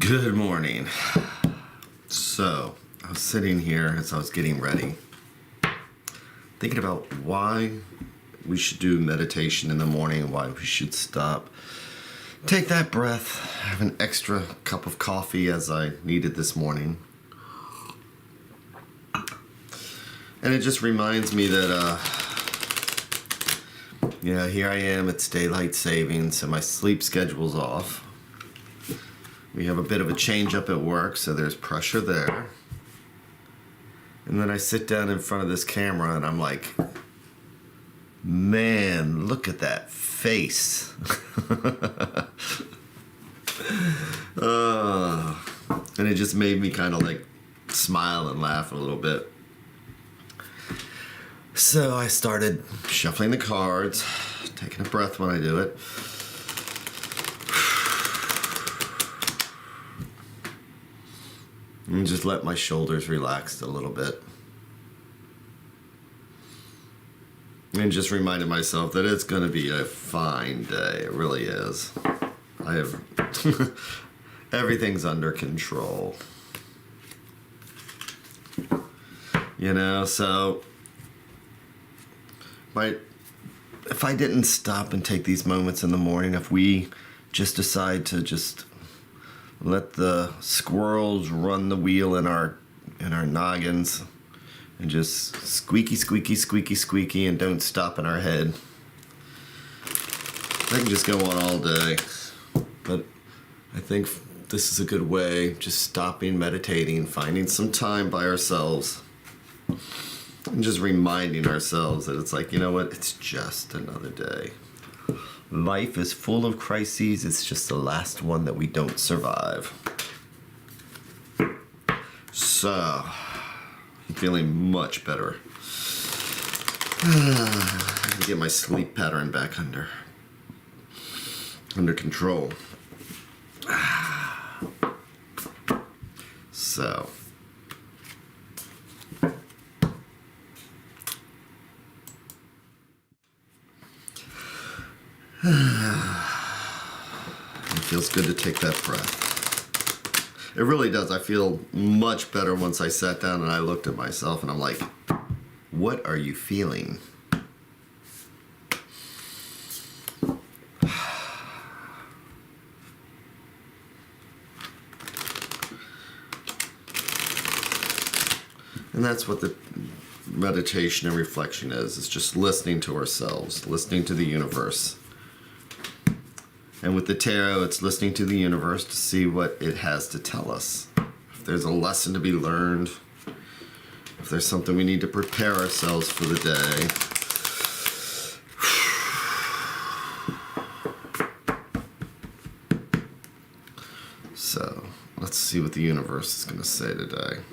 Good morning. So, I was sitting here as I was getting ready, thinking about why we should do meditation in the morning, why we should stop, take that breath, have an extra cup of coffee as I needed this morning. And it just reminds me that, here I am, it's daylight savings, so my sleep schedule's off. We have a bit of a change up at work, so there's pressure there. And then I sit down in front of this camera and I'm like, man, look at that face. And it just made me kind of like smile and laugh a little bit. So I started shuffling the cards, taking a breath when I do it. And just let my shoulders relax a little bit. And just reminded myself that it's going to be a fine day. It really is. I have everything's under control. So if I didn't stop and take these moments in the morning, if we just decide to just let the squirrels run the wheel in our noggins and just squeaky, squeaky, squeaky, squeaky, and don't stop in our head, I can just go on all day. But I think this is a good way, just stopping, meditating, finding some time by ourselves, and just reminding ourselves that it's like, you know what, it's just another day. Life is full of crises. It's just the last one that we don't survive. So, I'm feeling much better. I can get my sleep pattern back under control. So, it feels good to take that breath. It really does. I feel much better once I sat down and I looked at myself and I'm like, what are you feeling? And that's what the meditation and reflection is. It's just listening to ourselves, listening to the universe. And with the tarot, it's listening to the universe to see what it has to tell us. If there's a lesson to be learned, if there's something we need to prepare ourselves for the day. So, let's see what the universe is going to say today.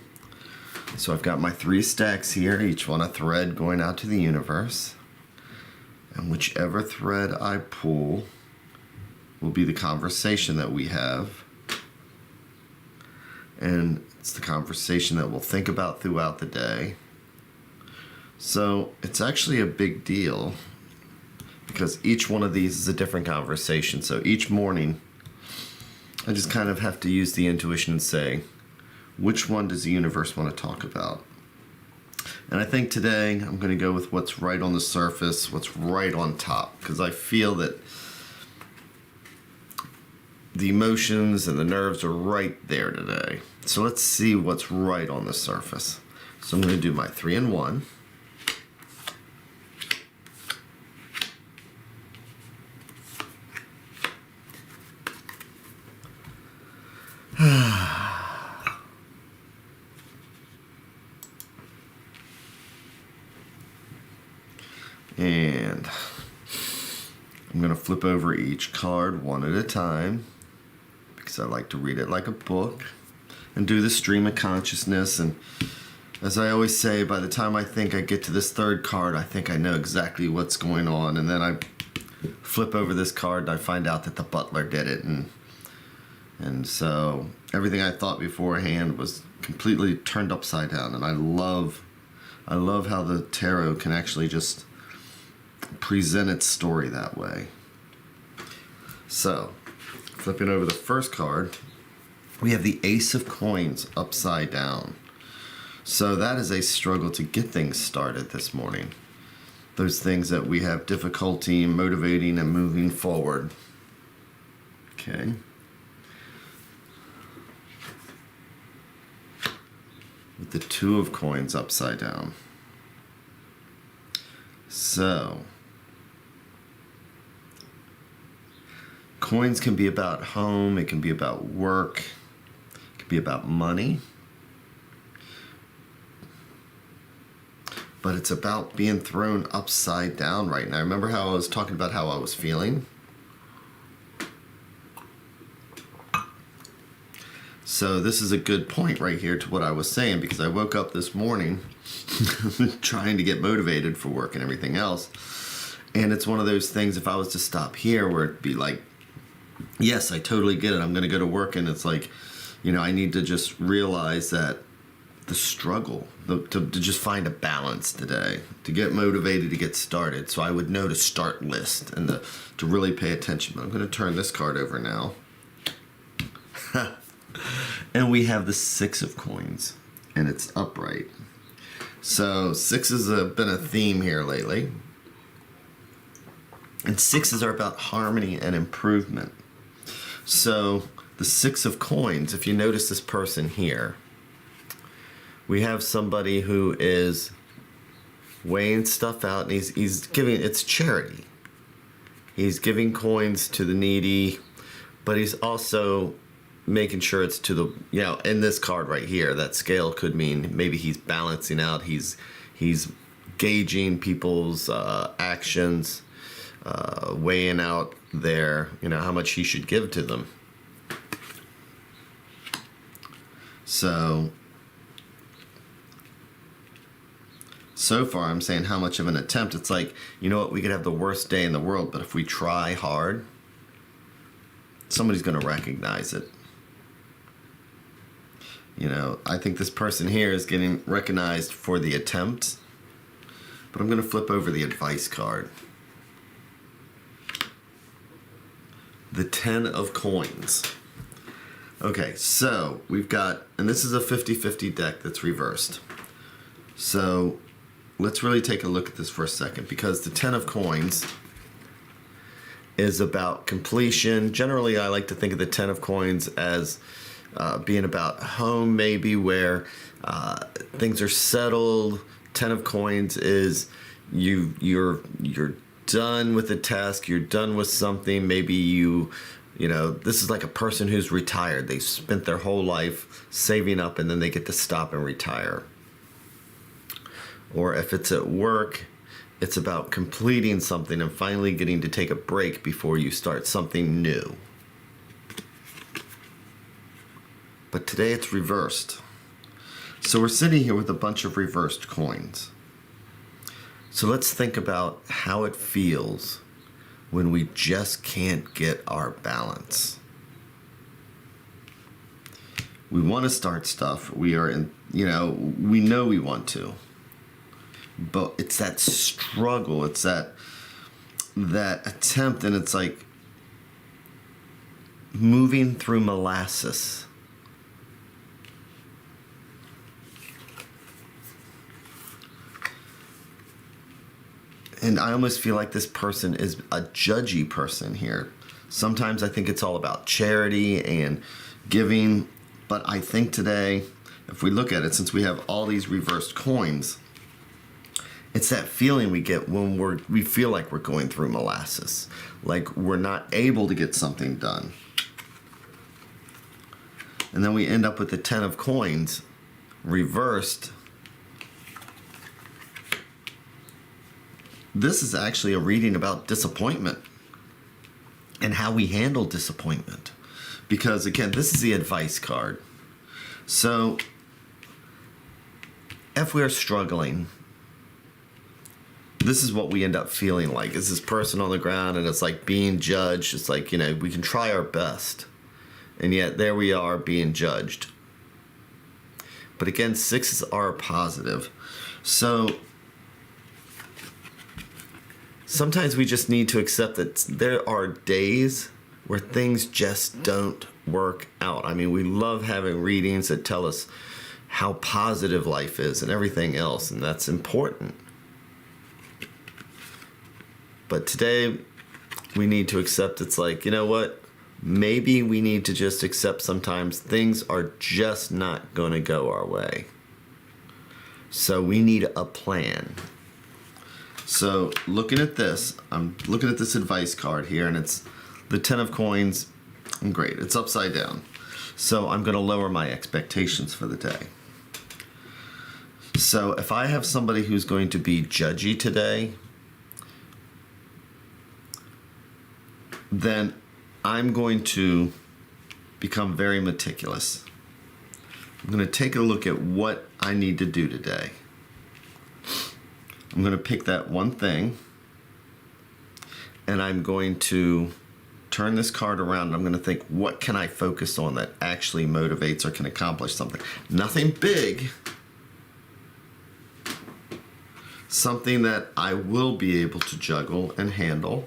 So I've got my 3 stacks here, each one a thread going out to the universe. And whichever thread I pull will be the conversation that we have. And it's the conversation that we'll think about throughout the day. So it's actually a big deal because each one of these is a different conversation. So each morning, I just kind of have to use the intuition and say, which one does the universe want to talk about? And I think today I'm going to go with what's right on the surface, what's right on top, because I feel that the emotions and the nerves are right there today. So let's see what's right on the surface. So I'm going to do my 3 and 1. And I'm going to flip over each card one at a time because I like to read it like a book and do the stream of consciousness. And as I always say, by the time I think I get to this 3rd card, I think I know exactly what's going on. And then I flip over this card and I find out that the butler did it. And so everything I thought beforehand was completely turned upside down. And I love how the tarot can actually just present its story that way. So, flipping over the first card, We have the Ace of Coins upside down. So that is a struggle to get things started this morning. Those things that we have difficulty in motivating and moving forward. Okay. With the Two of Coins upside down. So, coins can be about home, it can be about work, it can be about money. But it's about being thrown upside down right now. Remember how I was talking about how I was feeling? So this is a good point right here to what I was saying, because I woke up this morning trying to get motivated for work and everything else. And it's one of those things, if I was to stop here, where it'd be like, yes, I totally get it. I'm going to go to work, and it's like, I need to just realize that the struggle, to just find a balance today, to get motivated, to get started. So I would know to start list and to really pay attention. But I'm going to turn this card over now. And we have the Six of Coins, and it's upright. So sixes have been a theme here lately. And sixes are about harmony and improvement. So the Six of Coins, if you notice this person here, we have somebody who is weighing stuff out, and he's giving, it's charity. He's giving coins to the needy, but he's also making sure it's to the, in this card right here, that scale could mean maybe he's balancing out, he's gauging people's actions, weighing out their, how much he should give to them. So far I'm saying how much of an attempt. It's like, we could have the worst day in the world, but if we try hard, somebody's going to recognize it. I think this person here is getting recognized for the attempt, but I'm going to flip over the advice card. The Ten of Coins. Okay, so we've got, and this is a 50-50 deck that's reversed. So let's really take a look at this for a second, because the Ten of Coins is about completion. Generally, I like to think of the Ten of Coins as being about home, maybe, where things are settled. Ten of Coins is you're done with a task, you're done with something. Maybe this is like a person who's retired. They've spent their whole life saving up, and then they get to stop and retire. Or if it's at work, it's about completing something and finally getting to take a break before you start something new. But today it's reversed. So we're sitting here with a bunch of reversed coins. So let's think about how it feels when we just can't get our balance. We want to start stuff. We are in, we know we want to. But it's that struggle. It's that attempt, and it's like moving through molasses. And I almost feel like this person is a judgy person here. Sometimes I think it's all about charity and giving. But I think today, if we look at it, since we have all these reversed coins, it's that feeling we get when we feel like we're going through molasses. Like we're not able to get something done. And then we end up with the Ten of Coins reversed. This is actually a reading about disappointment and how we handle disappointment. Because again, this is the advice card. So if we're struggling, this is what we end up feeling like. Is this person on the ground, and it's like being judged. It's like, we can try our best, and yet there we are being judged. But again, sixes are positive. So sometimes we just need to accept that there are days where things just don't work out. I mean, we love having readings that tell us how positive life is and everything else, and that's important. But today, we need to accept it's like, you know what? Maybe we need to just accept sometimes things are just not going to go our way. So we need a plan. So looking at this, I'm looking at this advice card here, and it's the 10 of coins. Great, it's upside down. So I'm going to lower my expectations for the day. So if I have somebody who's going to be judgy today, then I'm going to become very meticulous. I'm going to take a look at what I need to do today. I'm going to pick that one thing, and I'm going to turn this card around, and I'm going to think, what can I focus on that actually motivates or can accomplish something? Nothing big. Something that I will be able to juggle and handle,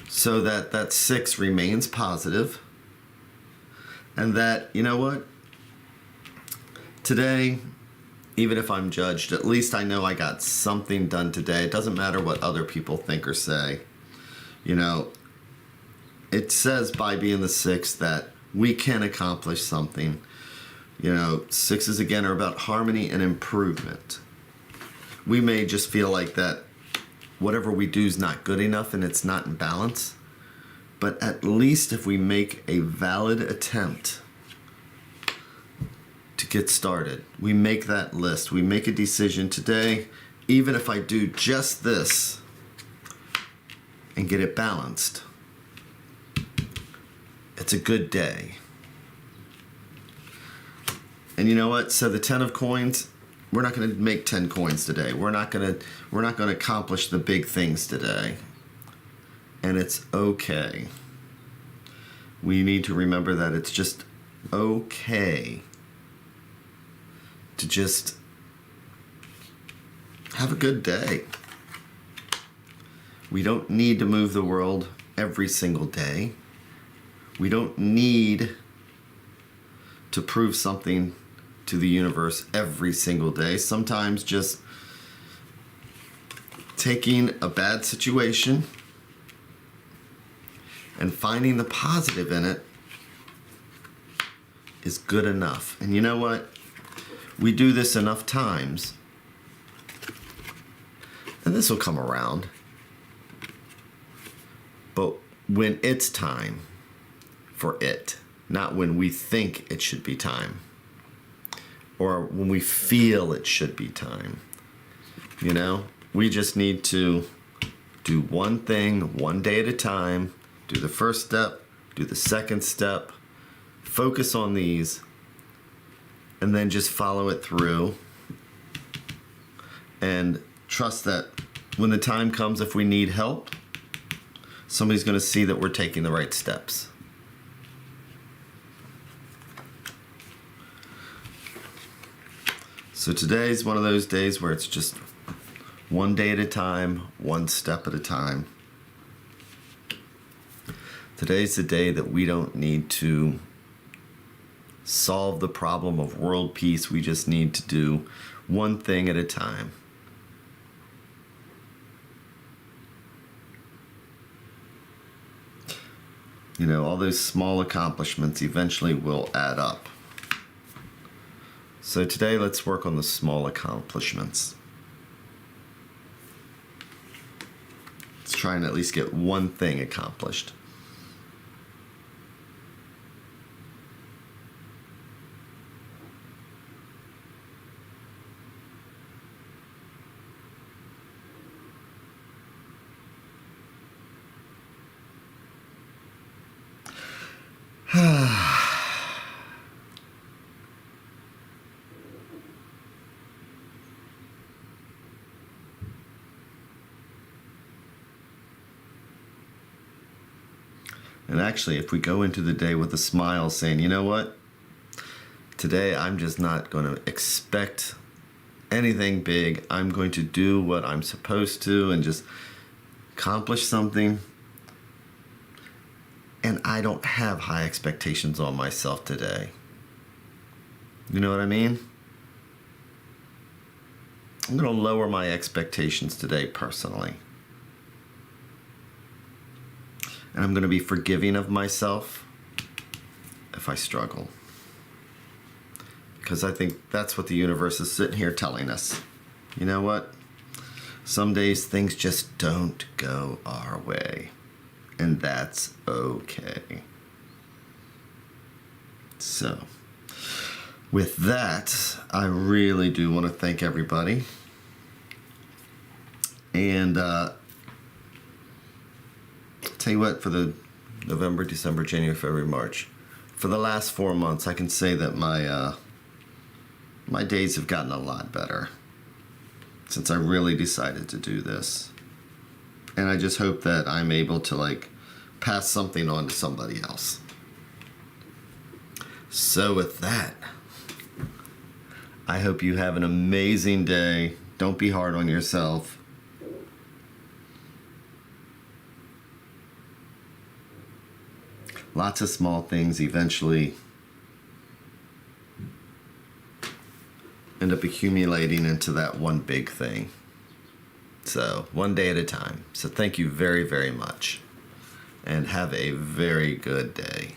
so that that 6 remains positive, and that, you know what, today, even if I'm judged, at least I know I got something done today. It doesn't matter what other people think or say. You know, it says by being the 6 that we can accomplish something. You know, 6s again are about harmony and improvement. We may just feel like that whatever we do is not good enough and it's not in balance. But at least if we make a valid attempt to get started, we make that list, we make a decision today, even if I do just this and get it balanced, it's a good day. And you know what? So the 10 of coins, we're not going to make 10 coins today. We're not going to accomplish the big things today. And it's okay. We need to remember that it's just okay to just have a good day. We don't need to move the world every single day. We don't need to prove something to the universe every single day. Sometimes just taking a bad situation and finding the positive in it is good enough. And you know what? We do this enough times, and this will come around. But when it's time for it, not when we think it should be time, or when we feel it should be time. You know, we just need to do one thing, one day at a time, do the first step, do the second step, focus on these, and then just follow it through. And trust that when the time comes, if we need help, somebody's going to see that we're taking the right steps. So today's one of those days where it's just one day at a time, one step at a time. Today's the day that we don't need to solve the problem of world peace. We just need to do one thing at a time. You know, all those small accomplishments eventually will add up. So today, let's work on the small accomplishments. Let's try and at least get one thing accomplished. And actually, if we go into the day with a smile saying, you know what? Today, I'm just not going to expect anything big. I'm going to do what I'm supposed to and just accomplish something. And I don't have high expectations on myself today. You know what I mean? I'm going to lower my expectations today personally. And I'm going to be forgiving of myself if I struggle. Because I think that's what the universe is sitting here telling us. You know what? Some days things just don't go our way. And that's okay. So, with that, I really do want to thank everybody. And tell you what, for the November, December, January, February, March, for the last 4 months, I can say that my days have gotten a lot better since I really decided to do this. And I just hope that I'm able to pass something on to somebody else. So with that, I hope you have an amazing day. Don't be hard on yourself. Lots of small things eventually end up accumulating into that one big thing. So, one day at a time. So thank you very, very much. And have a very good day.